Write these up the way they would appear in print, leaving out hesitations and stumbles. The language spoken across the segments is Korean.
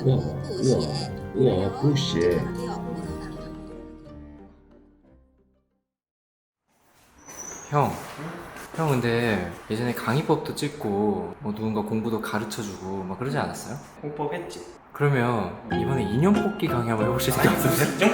我不写。 형, 형 근데 예전에 강의법도 찍고 뭐 누군가 공부도 가르쳐주고 막 그러지 않았어요? 공법 했지. 그러면 이번에 인형 뽑기 강의 한번 해보실 생각 없으세요?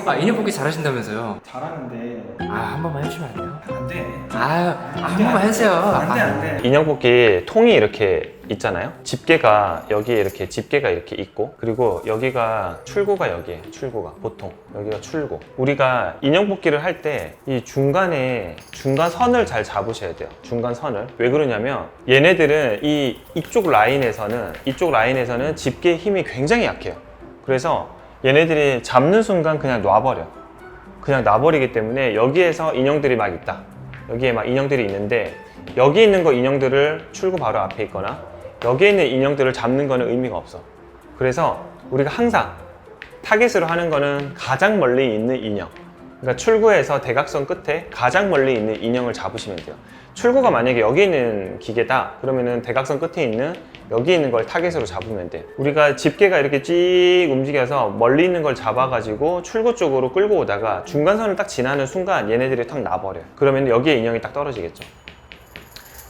아, 인형 뽑기 잘하신다면서요? 잘하는데 아, 한 번만 해주시면 안 돼요? 안 돼. 한 번만 해주세요. 안 돼. 인형 뽑기 통이 이렇게 있잖아요. 집게가 여기에 이렇게 집게가 이렇게 있고, 그리고 여기가 출구가 여기에 출구가 보통 여기가 출구. 우리가 인형 뽑기를 할 때 이 중간에 중간 선을 잘 잡으셔야 돼요. 중간 선을. 왜 그러냐면 얘네들은 이쪽 라인에서는 집게의 힘이 굉장히 약해요. 그래서 얘네들이 잡는 순간 그냥 놔버려. 그냥 놔버리기 때문에 여기에서 인형들이 막 있다. 여기에 막 인형들이 있는데, 여기 있는 거 인형들을 출구 바로 앞에 있거나 여기에 있는 인형들을 잡는 거는 의미가 없어. 그래서 우리가 항상 타겟으로 하는 거는 가장 멀리 있는 인형, 그러니까 출구에서 대각선 끝에 가장 멀리 있는 인형을 잡으시면 돼요. 출구가 만약에 여기 있는 기계다 그러면은 대각선 끝에 있는 여기 있는 걸 타겟으로 잡으면 돼. 우리가 집게가 이렇게 쭉 움직여서 멀리 있는 걸 잡아가지고 출구 쪽으로 끌고 오다가 중간선을 딱 지나는 순간 얘네들이 탁 나버려요. 그러면 여기에 인형이 딱 떨어지겠죠.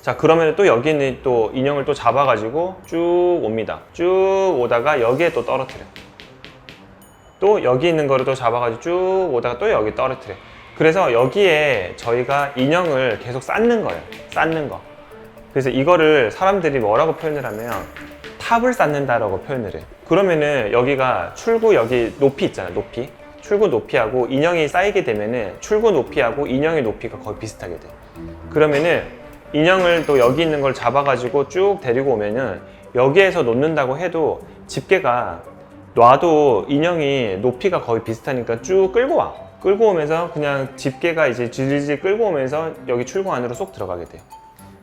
자, 그러면 또 여기 있는 또 인형을 또 잡아가지고 쭉 옵니다. 쭉 오다가 여기에 또 떨어뜨려. 또 여기 있는 거를 또 잡아가지고 쭉 오다가 또 여기 떨어뜨려. 그래서 여기에 저희가 인형을 계속 쌓는 거예요. 쌓는 거. 그래서 이거를 사람들이 뭐라고 표현을 하면 탑을 쌓는다라고 표현을 해요. 그러면은 여기가 출구 여기 높이 있잖아요. 높이. 출구 높이하고 인형이 쌓이게 되면은 출구 높이하고 인형의 높이가 거의 비슷하게 돼. 그러면은 인형을 또 여기 있는 걸 잡아가지고 쭉 데리고 오면은 여기에서 놓는다고 해도 집게가 놔도 인형이 높이가 거의 비슷하니까 쭉 끌고 와. 끌고 오면서 그냥 집게가 이제 질질 끌고 오면서 여기 출구 안으로 쏙 들어가게 돼요.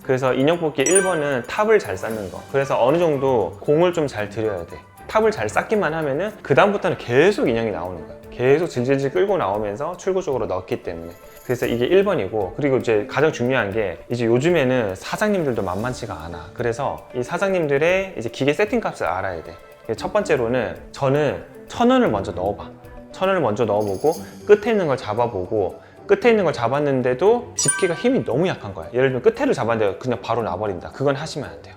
그래서 인형 뽑기 1번은 탑을 잘 쌓는 거. 그래서 어느 정도 공을 좀 잘 들여야 돼. 탑을 잘 쌓기만 하면은 그 다음부터는 계속 인형이 나오는 거야. 계속 질질질 끌고 나오면서 출구 쪽으로 넣기 때문에. 그래서 이게 1번이고, 그리고 이제 가장 중요한 게 이제 요즘에는 사장님들도 만만치가 않아. 그래서 이 사장님들의 이제 기계 세팅 값을 알아야 돼. 첫 번째로는 저는 1,000원을 먼저 넣어봐. 1,000원을 먼저 넣어보고 끝에 있는 걸 잡아보고, 끝에 있는 걸 잡았는데도 집게가 힘이 너무 약한 거야. 예를 들면 끝에를 잡았는데 그냥 바로 놔버린다. 그건 하시면 안 돼요.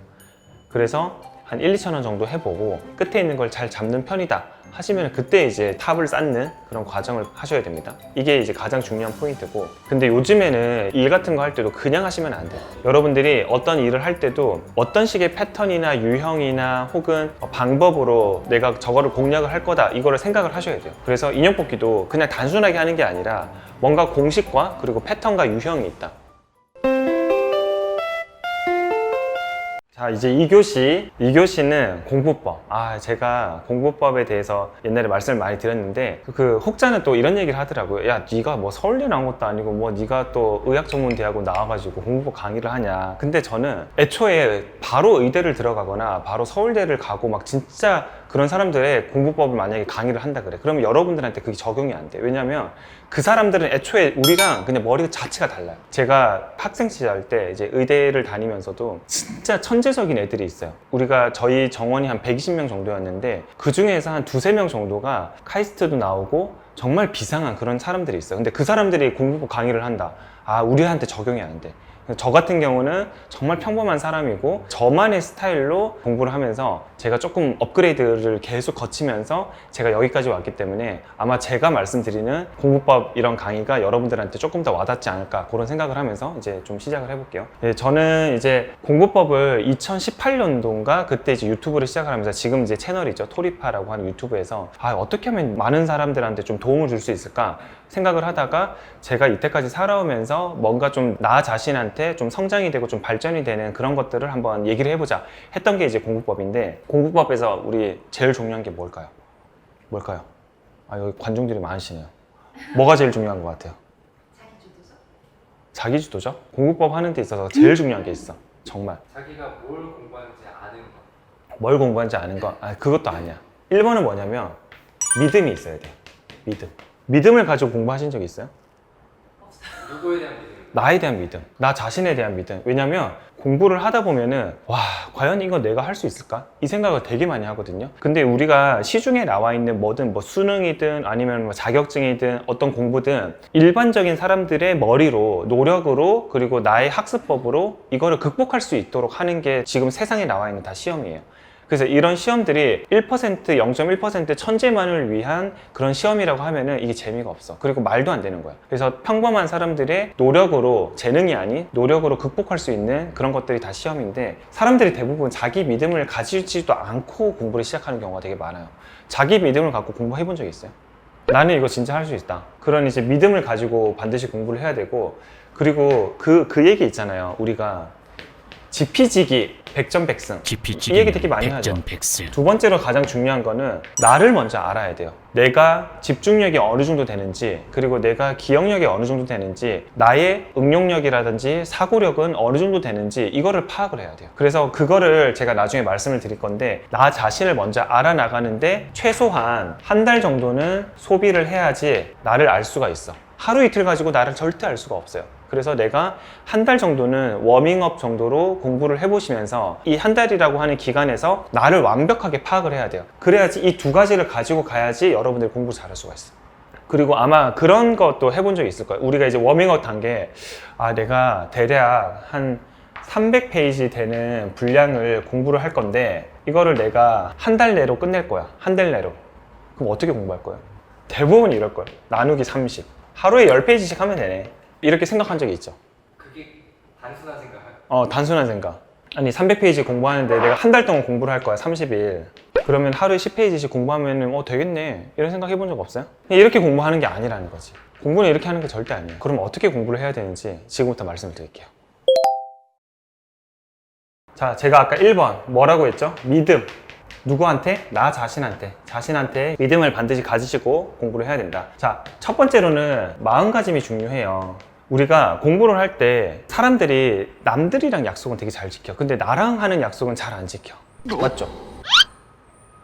그래서 한 1, 2,000원 정도 해보고 끝에 있는 걸 잘 잡는 편이다 하시면 그때 이제 탑을 쌓는 그런 과정을 하셔야 됩니다. 이게 이제 가장 중요한 포인트고, 근데 요즘에는 일 같은 거 할 때도 그냥 하시면 안 돼요. 여러분들이 어떤 일을 할 때도 어떤 식의 패턴이나 유형이나 혹은 방법으로 내가 저거를 공략을 할 거다 이거를 생각을 하셔야 돼요. 그래서 인형 뽑기도 그냥 단순하게 하는 게 아니라 뭔가 공식과 그리고 패턴과 유형이 있다. 자, 이제 2교시는 공부법. 제가 공부법에 대해서 옛날에 말씀을 많이 드렸는데, 그 혹자는 또 이런 얘기를 하더라고요. 야, 네가 뭐 서울대 나온 것도 아니고 뭐 네가 또 의학전문대학원 나와가지고 공부법 강의를 하냐. 근데 저는 애초에 바로 의대를 들어가거나 바로 서울대를 가고 막 진짜 그런 사람들의 공부법을 만약에 강의를 한다 그래. 그러면 여러분들한테 그게 적용이 안 돼. 왜냐면 그 사람들은 애초에 우리랑 그냥 머리 자체가 달라요. 제가 학생 시절 때 이제 의대를 다니면서도 진짜 천재적인 애들이 있어요. 우리가 저희 정원이 한 120명 정도였는데 그 중에서 한 2~3명 정도가 카이스트도 나오고 정말 비상한 그런 사람들이 있어요. 근데 그 사람들이 공부법 강의를 한다. 우리한테 적용이 안 돼. 저 같은 경우는 정말 평범한 사람이고 저만의 스타일로 공부를 하면서 제가 조금 업그레이드를 계속 거치면서 제가 여기까지 왔기 때문에 아마 제가 말씀드리는 공부법 이런 강의가 여러분들한테 조금 더 와닿지 않을까 그런 생각을 하면서 이제 좀 시작을 해볼게요. 저는 이제 공부법을 2018년도인가 그때 이제 유튜브를 시작을 하면서 지금 이제 채널이죠. 토리파라고 하는 유튜브에서 어떻게 하면 많은 사람들한테 좀 도움을 줄 수 있을까 생각을 하다가 제가 이때까지 살아오면서 뭔가 좀 나 자신한테 좀 성장이 되고 좀 발전이 되는 그런 것들을 한번 얘기를 해보자 했던 게 이제 공부법인데, 공부법에서 우리 제일 중요한 게 뭘까요? 여기 관중들이 많으시네요. 뭐가 제일 중요한 것 같아요? 자기주도적? 공부법 하는 데 있어서 제일 중요한 게 있어. 정말. 자기가 뭘 공부하는지 아는 거. 뭘 공부하는지 아는 거? 그것도 아니야. 1번은 뭐냐면 믿음이 있어야 돼. 믿음을 가지고 공부하신 적 있어요? 누구에 대한 믿음이? 나에 대한 믿음, 나 자신에 대한 믿음. 왜냐면 공부를 하다 보면은 와, 과연 이거 내가 할 수 있을까? 이 생각을 되게 많이 하거든요. 근데 우리가 시중에 나와 있는 뭐든 뭐 수능이든 아니면 뭐 자격증이든 어떤 공부든 일반적인 사람들의 머리로, 노력으로, 그리고 나의 학습법으로 이거를 극복할 수 있도록 하는 게 지금 세상에 나와 있는 다 시험이에요. 그래서 이런 시험들이 1%, 0.1% 천재만을 위한 그런 시험이라고 하면은 이게 재미가 없어. 그리고 말도 안 되는 거야. 그래서 평범한 사람들의 노력으로, 재능이 아닌 노력으로 극복할 수 있는 그런 것들이 다 시험인데, 사람들이 대부분 자기 믿음을 가지지도 않고 공부를 시작하는 경우가 되게 많아요. 자기 믿음을 갖고 공부해 본 적 있어요? 나는 이거 진짜 할 수 있다. 그런 이제 믿음을 가지고 반드시 공부를 해야 되고, 그리고 그 얘기 있잖아요. 우리가 지피지기, 백전백승. 이 얘기 되게 많이 하죠. 두 번째로 가장 중요한 거는 나를 먼저 알아야 돼요. 내가 집중력이 어느 정도 되는지, 그리고 내가 기억력이 어느 정도 되는지, 나의 응용력이라든지 사고력은 어느 정도 되는지 이거를 파악을 해야 돼요. 그래서 그거를 제가 나중에 말씀을 드릴 건데, 나 자신을 먼저 알아나가는데 최소한 한 달 정도는 소비를 해야지 나를 알 수가 있어. 하루 이틀 가지고 나를 절대 알 수가 없어요. 그래서 내가 한 달 정도는 워밍업 정도로 공부를 해보시면서 이 한 달이라고 하는 기간에서 나를 완벽하게 파악을 해야 돼요. 그래야지 이 두 가지를 가지고 가야지 여러분들이 공부 잘할 수가 있어요. 그리고 아마 그런 것도 해본 적이 있을 거예요. 우리가 이제 워밍업 단계, 내가 대략 한 300페이지 되는 분량을 공부를 할 건데 이거를 내가 한 달 내로 끝낼 거야. 한 달 내로. 그럼 어떻게 공부할 거예요? 대부분 이럴 거예요. 나누기 30. 하루에 10페이지씩 하면 되네. 이렇게 생각한 적이 있죠. 그게 단순한 생각. 단순한 생각. 아니 300페이지 공부하는데 내가 한 달 동안 공부를 할 거야. 30일. 그러면 하루에 10페이지씩 공부하면 되겠네. 이런 생각 해본 적 없어요? 이렇게 공부하는 게 아니라는 거지. 공부는 이렇게 하는 게 절대 아니에요. 그럼 어떻게 공부를 해야 되는지 지금부터 말씀을 드릴게요. 자, 제가 아까 1번 뭐라고 했죠? 믿음. 누구한테? 나 자신한테 믿음을 반드시 가지시고 공부를 해야 된다. 자, 첫 번째로는 마음가짐이 중요해요. 우리가 공부를 할 때 사람들이 남들이랑 약속은 되게 잘 지켜. 근데 나랑 하는 약속은 잘 안 지켜. 맞죠?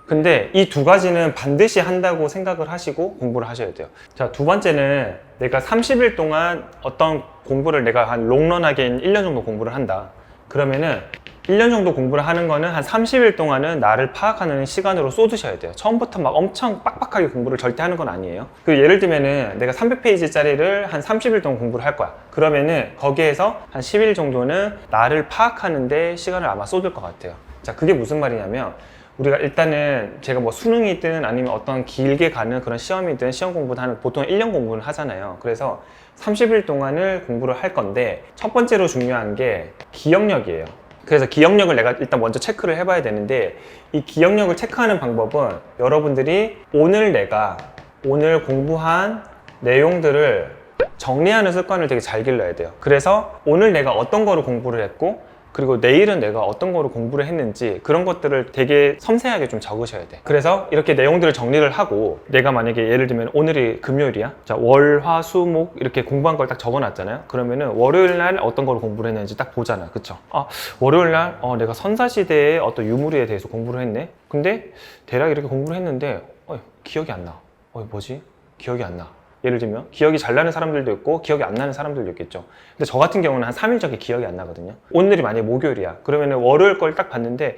근데 이 두 가지는 반드시 한다고 생각을 하시고 공부를 하셔야 돼요. 자, 두 번째는 내가 30일 동안 어떤 공부를 내가 한 롱런하게 1년 정도 공부를 한다. 그러면은 1년 정도 공부를 하는 거는 한 30일 동안은 나를 파악하는 시간으로 쏟으셔야 돼요. 처음부터 막 엄청 빡빡하게 공부를 절대 하는 건 아니에요. 그 예를 들면은 내가 300페이지짜리를 한 30일 동안 공부를 할 거야. 그러면은 거기에서 한 10일 정도는 나를 파악하는데 시간을 아마 쏟을 것 같아요. 자, 그게 무슨 말이냐면 우리가 일단은 제가 뭐 수능이든 아니면 어떤 길게 가는 그런 시험이든 시험 공부도 하는 보통 1년 공부를 하잖아요. 그래서 30일 동안을 공부를 할 건데 첫 번째로 중요한 게 기억력이에요. 그래서 기억력을 내가 일단 먼저 체크를 해봐야 되는데 이 기억력을 체크하는 방법은 여러분들이 오늘 공부한 내용들을 정리하는 습관을 되게 잘 길러야 돼요. 그래서 오늘 내가 어떤 거를 공부를 했고 그리고 내일은 내가 어떤 거를 공부를 했는지 그런 것들을 되게 섬세하게 좀 적으셔야 돼. 그래서 이렇게 내용들을 정리를 하고 내가 만약에 예를 들면 오늘이 금요일이야. 자, 월, 화, 수, 목 이렇게 공부한 걸 딱 적어놨잖아요. 그러면은 월요일 날 어떤 거를 공부를 했는지 딱 보잖아. 그쵸? 월요일 날 내가 선사시대의 어떤 유물에 대해서 공부를 했네. 근데 대략 이렇게 공부를 했는데 기억이 안 나. 뭐지? 기억이 안 나. 예를 들면 기억이 잘 나는 사람들도 있고 기억이 안 나는 사람들도 있겠죠. 근데 저 같은 경우는 한 3일 전에 기억이 안 나거든요. 오늘이 만약에 목요일이야. 그러면 월요일 걸 딱 봤는데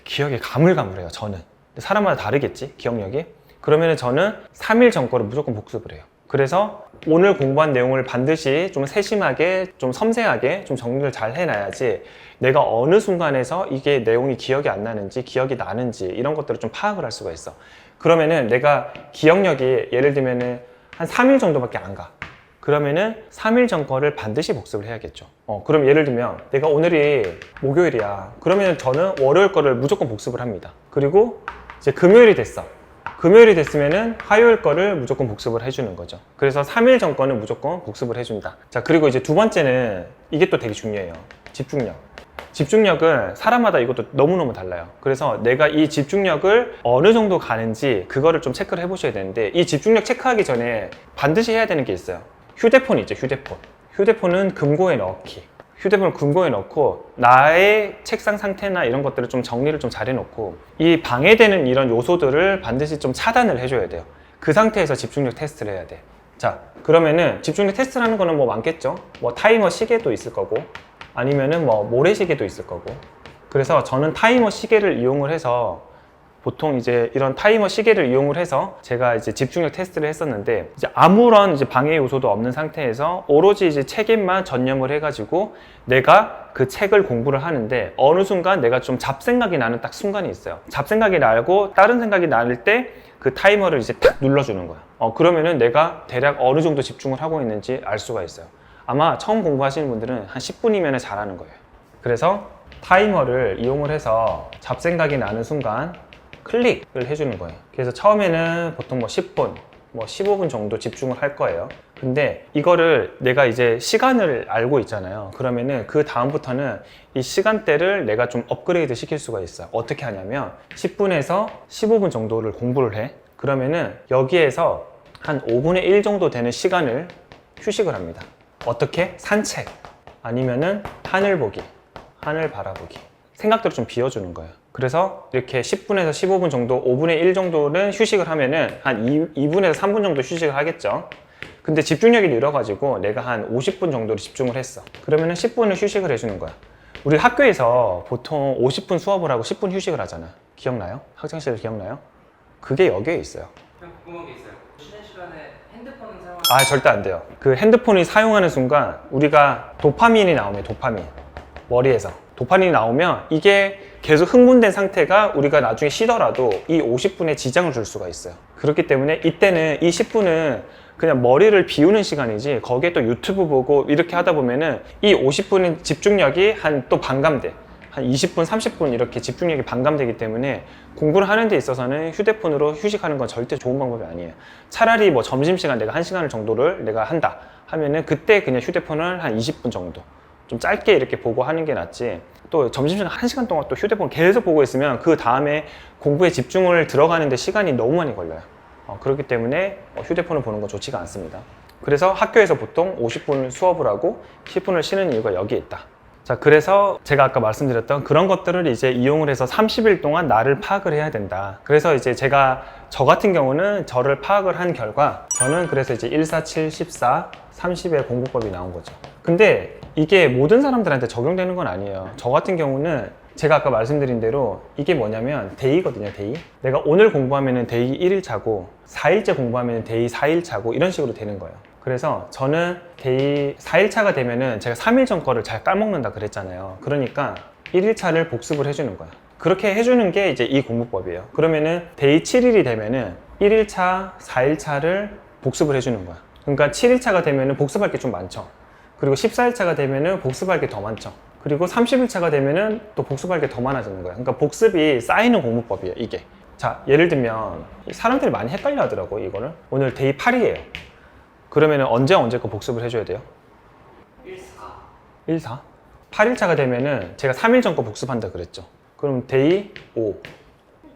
기억이 가물가물해요. 저는. 근데 사람마다 다르겠지, 기억력이. 그러면 저는 3일 전 거를 무조건 복습을 해요. 그래서 오늘 공부한 내용을 반드시 좀 세심하게, 좀 섬세하게 좀 정리를 잘 해놔야지 내가 어느 순간에서 이게 내용이 기억이 안 나는지 기억이 나는지 이런 것들을 좀 파악을 할 수가 있어. 그러면은 내가 기억력이 예를 들면은 한 3일 정도밖에 안 가. 그러면은 3일 전 거를 반드시 복습을 해야겠죠. 그럼 예를 들면 내가 오늘이 목요일이야. 그러면 저는 월요일 거를 무조건 복습을 합니다. 그리고 이제 금요일이 됐어. 금요일이 됐으면은 화요일 거를 무조건 복습을 해주는 거죠. 그래서 3일 전 거는 무조건 복습을 해준다. 자, 그리고 이제 두 번째는 이게 또 되게 중요해요. 집중력. 집중력은 사람마다 이것도 너무너무 달라요. 그래서 내가 이 집중력을 어느 정도 가는지 그거를 좀 체크를 해보셔야 되는데 이 집중력 체크하기 전에 반드시 해야 되는 게 있어요. 휴대폰 있죠, 휴대폰. 휴대폰은 금고에 넣기. 휴대폰을 금고에 넣고 나의 책상 상태나 이런 것들을 좀 정리를 좀 잘 해놓고 이 방해되는 이런 요소들을 반드시 좀 차단을 해줘야 돼요. 그 상태에서 집중력 테스트를 해야 돼. 자, 그러면은 집중력 테스트라는 거는 뭐 많겠죠. 뭐 타이머 시계도 있을 거고, 아니면은 뭐 모래시계도 있을 거고. 그래서 저는 타이머 시계를 이용을 해서, 보통 이제 이런 타이머 시계를 이용을 해서 제가 이제 집중력 테스트를 했었는데, 이제 아무런 이제 방해 요소도 없는 상태에서 오로지 이제 책에만 전념을 해가지고 내가 그 책을 공부를 하는데, 어느 순간 내가 좀 잡생각이 나는 딱 순간이 있어요. 잡생각이 나고 다른 생각이 날 때 그 타이머를 이제 탁 눌러주는 거야. 그러면은 내가 대략 어느 정도 집중을 하고 있는지 알 수가 있어요. 아마 처음 공부하시는 분들은 한 10분이면 잘하는 거예요. 그래서 타이머를 이용을 해서 잡생각이 나는 순간 클릭을 해주는 거예요. 그래서 처음에는 보통 뭐 10분, 뭐 15분 정도 집중을 할 거예요. 근데 이거를 내가 이제 시간을 알고 있잖아요. 그러면은 그 다음부터는 이 시간대를 내가 좀 업그레이드 시킬 수가 있어요. 어떻게 하냐면 10분에서 15분 정도를 공부를 해. 그러면은 여기에서 한 5분의 1 정도 되는 시간을 휴식을 합니다. 어떻게? 산책, 아니면은 하늘 보기, 하늘 바라보기. 생각들을 좀 비워주는 거예요. 그래서 이렇게 10분에서 15분 정도, 5분의 1 정도는 휴식을 하면은 한 2분에서 3분 정도 휴식을 하겠죠. 근데 집중력이 늘어가지고 내가 한 50분 정도로 집중을 했어. 그러면은 10분을 휴식을 해주는 거야. 우리 학교에서 보통 50분 수업을 하고 10분 휴식을 하잖아. 기억나요? 학창시절 기억나요? 그게 여기에 있어요. 그냥 궁금한 게 있어요. 쉬는 시간에 핸드폰은 사용? 절대 안 돼요. 그 핸드폰이 사용하는 순간 우리가 도파민이 나오면 도파민, 머리에서 도파민이 나오면 이게 계속 흥분된 상태가 우리가 나중에 쉬더라도 이 50분에 지장을 줄 수가 있어요. 그렇기 때문에 이때는 이 10분은 그냥 머리를 비우는 시간이지, 거기에 또 유튜브 보고 이렇게 하다 보면은 이 50분은 집중력이 한 또 반감돼. 한 20분, 30분 이렇게 집중력이 반감되기 때문에 공부를 하는 데 있어서는 휴대폰으로 휴식하는 건 절대 좋은 방법이 아니에요. 차라리 뭐 점심시간 내가 1시간 정도를 내가 한다 하면은 그때 그냥 휴대폰을 한 20분 정도 좀 짧게 이렇게 보고 하는 게 낫지, 또 점심시간 1시간 동안 또 휴대폰 계속 보고 있으면 그 다음에 공부에 집중을 들어가는데 시간이 너무 많이 걸려요. 그렇기 때문에 휴대폰을 보는 건 좋지가 않습니다. 그래서 학교에서 보통 50분 수업을 하고 10분을 쉬는 이유가 여기에 있다. 자, 그래서 제가 아까 말씀드렸던 그런 것들을 이제 이용을 해서 30일 동안 나를 파악을 해야 된다. 그래서 이제 저 같은 경우는 저를 파악을 한 결과, 저는 그래서 이제 147, 14, 30의 공부법이 나온 거죠. 근데 이게 모든 사람들한테 적용되는 건 아니에요. 저 같은 경우는 제가 아까 말씀드린 대로 이게 뭐냐면 데이거든요, 데이. 내가 오늘 공부하면 데이 1일 차고 4일째 공부하면 데이 4일 차고 이런 식으로 되는 거예요. 그래서 저는 데이 4일 차가 되면은 제가 3일 전 거를 잘 까먹는다 그랬잖아요. 그러니까 1일 차를 복습을 해주는 거야. 그렇게 해주는 게 이제 이 공부법이에요. 그러면은 데이 7일이 되면은 1일 차, 4일 차를 복습을 해주는 거야. 그러니까 7일 차가 되면은 복습할 게 좀 많죠. 그리고 14일 차가 되면은 복습할 게 더 많죠. 그리고 30일 차가 되면은 또 복습할 게 더 많아지는 거예요. 그러니까 복습이 쌓이는 공부법이에요, 이게. 자, 예를 들면 사람들이 많이 헷갈려 하더라고, 이거를. 오늘 데이 8이에요. 그러면은 언제 거 복습을 해줘야 돼요? 1, 4? 8일 차가 되면은 제가 3일 전 거 복습한다 그랬죠. 그럼 데이 5.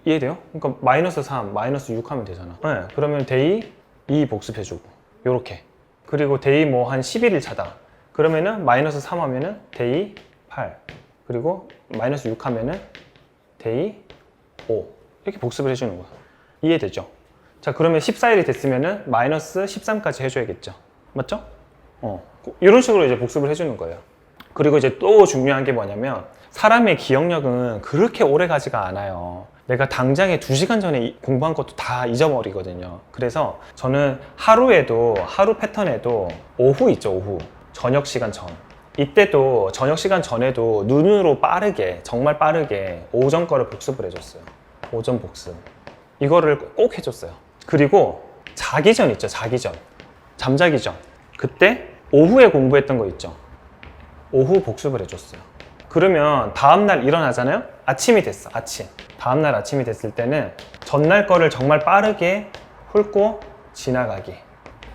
이해돼요? 그러니까 마이너스 3, 마이너스 6 하면 되잖아. 네, 그러면 데이 2 복습해주고, 요렇게. 그리고 데이 뭐 한 11일 차다. 그러면은 마이너스 3 하면은 데이 8. 그리고 마이너스 6 하면은 데이 5. 이렇게 복습을 해주는 거야. 이해되죠? 자, 그러면 14일이 됐으면은 마이너스 13까지 해줘야겠죠. 맞죠? 이런 식으로 이제 복습을 해주는 거예요. 그리고 이제 또 중요한 게 뭐냐면, 사람의 기억력은 그렇게 오래 가지가 않아요. 내가 당장에 2시간 전에 공부한 것도 다 잊어버리거든요. 그래서 저는 하루 패턴에도 오후 있죠, 오후. 저녁 시간 전. 이때도 저녁 시간 전에도 눈으로 빠르게, 정말 빠르게 오전 거를 복습을 해줬어요. 오전 복습. 이거를 꼭 해줬어요. 그리고 자기 전 있죠, 자기 전. 잠자기 전. 그때 오후에 공부했던 거 있죠. 오후 복습을 해줬어요. 그러면 다음날 일어나잖아요? 아침이 됐어, 아침. 다음날 아침이 됐을 때는 전날 거를 정말 빠르게 훑고 지나가기.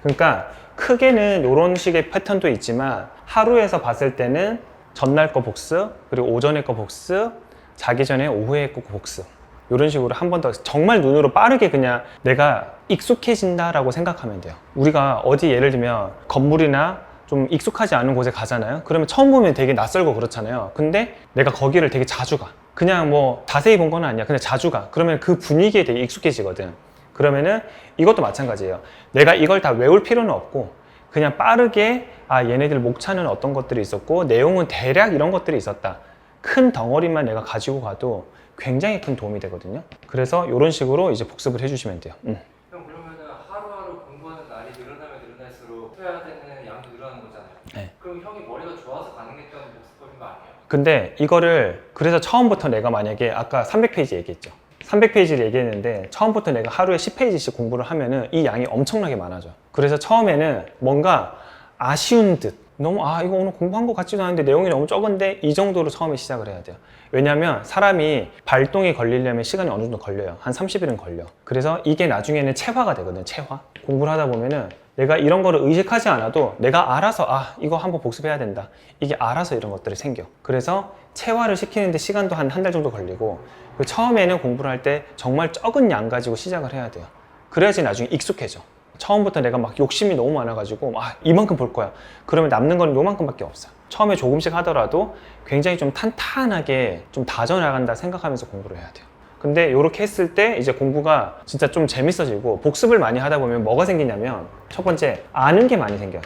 그러니까 크게는 이런 식의 패턴도 있지만 하루에서 봤을 때는 전날 거 복습, 그리고 오전에 거 복습, 자기 전에 오후에 거 복습. 이런 식으로 한 번 더 정말 눈으로 빠르게 그냥 내가 익숙해진다라고 생각하면 돼요. 우리가 어디 예를 들면 건물이나 좀 익숙하지 않은 곳에 가잖아요. 그러면 처음 보면 되게 낯설고 그렇잖아요. 근데 내가 거기를 되게 자주 가. 그냥 뭐 자세히 본 건 아니야. 그냥 자주 가. 그러면 그 분위기에 되게 익숙해지거든. 그러면은 이것도 마찬가지예요. 내가 이걸 다 외울 필요는 없고 그냥 빠르게 얘네들 목차는 어떤 것들이 있었고 내용은 대략 이런 것들이 있었다. 큰 덩어리만 내가 가지고 가도 굉장히 큰 도움이 되거든요. 그래서 이런 식으로 이제 복습을 해주시면 돼요. 형 그러면은 하루하루 공부하는 날이 늘어나면 늘어날수록 써야 되는 양도 늘어나는 거잖아요. 네. 그럼 형이 머리가 좋아서 가능했던 복습법인 거 아니에요? 근데 이거를 그래서 처음부터 내가 만약에 아까 300페이지 얘기했죠. 300페이지를 얘기했는데 처음부터 내가 하루에 10페이지씩 공부를 하면은 이 양이 엄청나게 많아져. 그래서 처음에는 뭔가 아쉬운 듯 너무 이거 오늘 공부한 것 같지도 않은데 내용이 너무 적은데 이 정도로 처음에 시작을 해야 돼요. 왜냐하면 사람이 발동이 걸리려면 시간이 어느 정도 걸려요. 한 30일은 걸려. 그래서 이게 나중에는 체화가 되거든. 체화. 공부를 하다 보면은 내가 이런 거를 의식하지 않아도 내가 알아서 이거 한번 복습해야 된다. 이게 알아서 이런 것들이 생겨. 그래서 체화를 시키는데 시간도 한 달 정도 걸리고 처음에는 공부를 할 때 정말 적은 양 가지고 시작을 해야 돼요. 그래야지 나중에 익숙해져. 처음부터 내가 막 욕심이 너무 많아가지고 이만큼 볼 거야. 그러면 남는 건 요만큼밖에 없어요. 처음에 조금씩 하더라도 굉장히 좀 탄탄하게 좀 다져나간다 생각하면서 공부를 해야 돼요. 근데 이렇게 했을 때 이제 공부가 진짜 좀 재밌어지고 복습을 많이 하다 보면 뭐가 생기냐면 첫 번째 아는 게 많이 생겨요.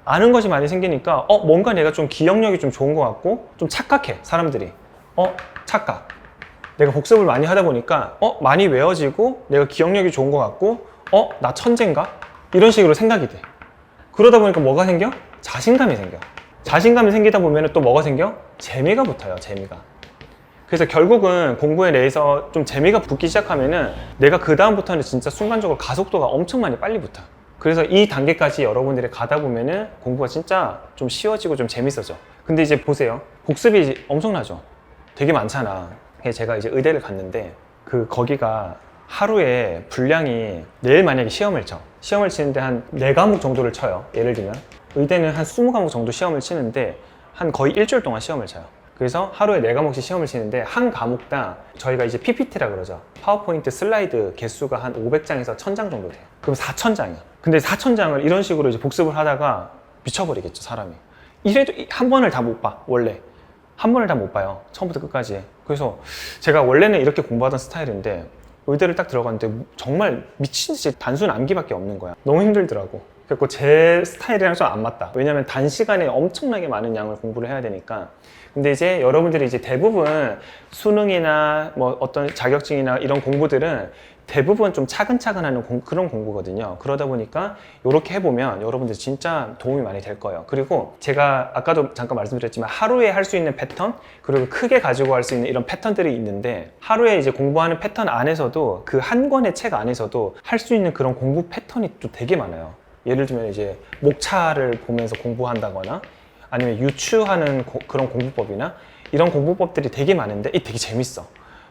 아는 것이 많이 생기니까 뭔가 내가 좀 기억력이 좀 좋은 것 같고 좀 착각해 사람들이. 착각. 내가 복습을 많이 하다 보니까 많이 외워지고 내가 기억력이 좋은 것 같고 나 천재인가? 이런 식으로 생각이 돼. 그러다 보니까 뭐가 생겨? 자신감이 생겨. 자신감이 생기다 보면 또 뭐가 생겨? 재미가 붙어요. 재미가. 그래서 결국은 공부에 대해서 좀 재미가 붙기 시작하면은 내가 그 다음부터는 진짜 순간적으로 가속도가 엄청 많이 빨리 붙어. 그래서 이 단계까지 여러분들이 가다 보면은 공부가 진짜 좀 쉬워지고 좀 재밌어져. 근데 이제 보세요. 복습이 엄청나죠. 되게 많잖아. 제가 이제 의대를 갔는데 거기가 하루에 분량이 내일 만약에 시험을 치는데 한 4과목 정도를 쳐요. 예를 들면 의대는 한 20과목 정도 시험을 치는데 한 거의 일주일 동안 시험을 쳐요. 그래서 하루에 4과목씩 시험을 치는데 한 과목당 저희가 이제 PPT라 그러죠. 파워포인트 슬라이드 개수가 한 500장에서 1000장 정도 돼요. 그럼 4000장이야. 근데 4000장을 이런 식으로 이제 복습을 하다가 미쳐버리겠죠, 사람이. 이래도 한 번을 다 못 봐, 원래. 한 번을 다 못 봐요. 처음부터 끝까지. 그래서 제가 원래는 이렇게 공부하던 스타일인데 의대를 딱 들어갔는데 정말 미친 듯이 단순 암기밖에 없는 거야. 너무 힘들더라고. 그래서 제 스타일이랑 좀 안 맞다. 왜냐면 단시간에 엄청나게 많은 양을 공부를 해야 되니까. 근데 이제 여러분들이 이제 대부분 수능이나 뭐 어떤 자격증이나 이런 공부들은 대부분 좀 차근차근 하는 그런 공부거든요. 그러다 보니까 이렇게 해보면 여러분들 진짜 도움이 많이 될 거예요. 그리고 제가 아까도 잠깐 말씀드렸지만 하루에 할 수 있는 패턴, 그리고 크게 가지고 갈 수 있는 이런 패턴들이 있는데 하루에 이제 공부하는 패턴 안에서도 그 한 권의 책 안에서도 할 수 있는 그런 공부 패턴이 또 되게 많아요. 예를 들면 이제 목차를 보면서 공부한다거나 아니면 유추하는 그런 공부법이나 이런 공부법들이 되게 많은데 되게 재밌어.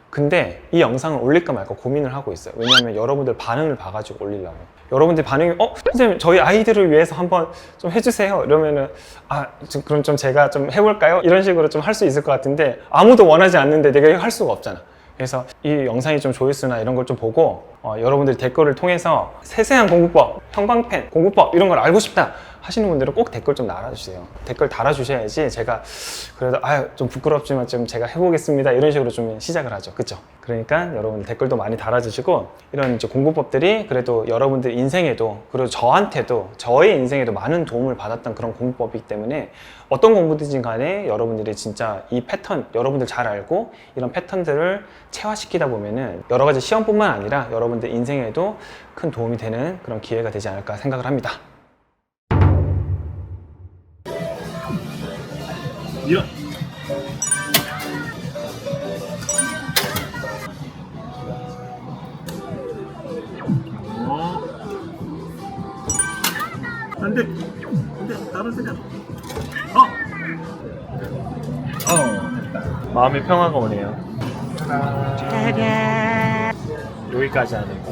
근데 이 영상을 올릴까 말까 고민을 하고 있어요. 왜냐하면 여러분들 반응을 봐가지고 올리려고. 여러분들 반응이 선생님 저희 아이들을 위해서 한번 좀 해주세요 이러면은 그럼 좀 제가 좀 해볼까요? 이런 식으로 좀 할 수 있을 것 같은데 아무도 원하지 않는데 내가 이거 할 수가 없잖아. 그래서 이 영상이 좀 조회수나 이런 걸 좀 보고 여러분들이 댓글을 통해서 세세한 공부법, 형광펜, 공부법 이런 걸 알고 싶다 하시는 분들은 꼭 댓글 좀 달아주세요. 댓글 달아주셔야지 제가 그래도 좀 부끄럽지만 좀 제가 해보겠습니다 이런 식으로 좀 시작을 하죠. 그쵸? 그러니까 여러분들 댓글도 많이 달아주시고 이런 이제 공부법들이 그래도 여러분들 인생에도 그리고 저한테도 저의 인생에도 많은 도움을 받았던 그런 공부법이기 때문에 어떤 공부든지 간에 여러분들이 진짜 이 패턴 여러분들 잘 알고 이런 패턴들을 체화시키다 보면은 여러 가지 시험뿐만 아니라 여러분들 인생에도 큰 도움이 되는 그런 기회가 되지 않을까 생각을 합니다. 이런. 안돼 다른 세상. 됐다. 마음의 평화가 오네요. 여기까지 하는 거.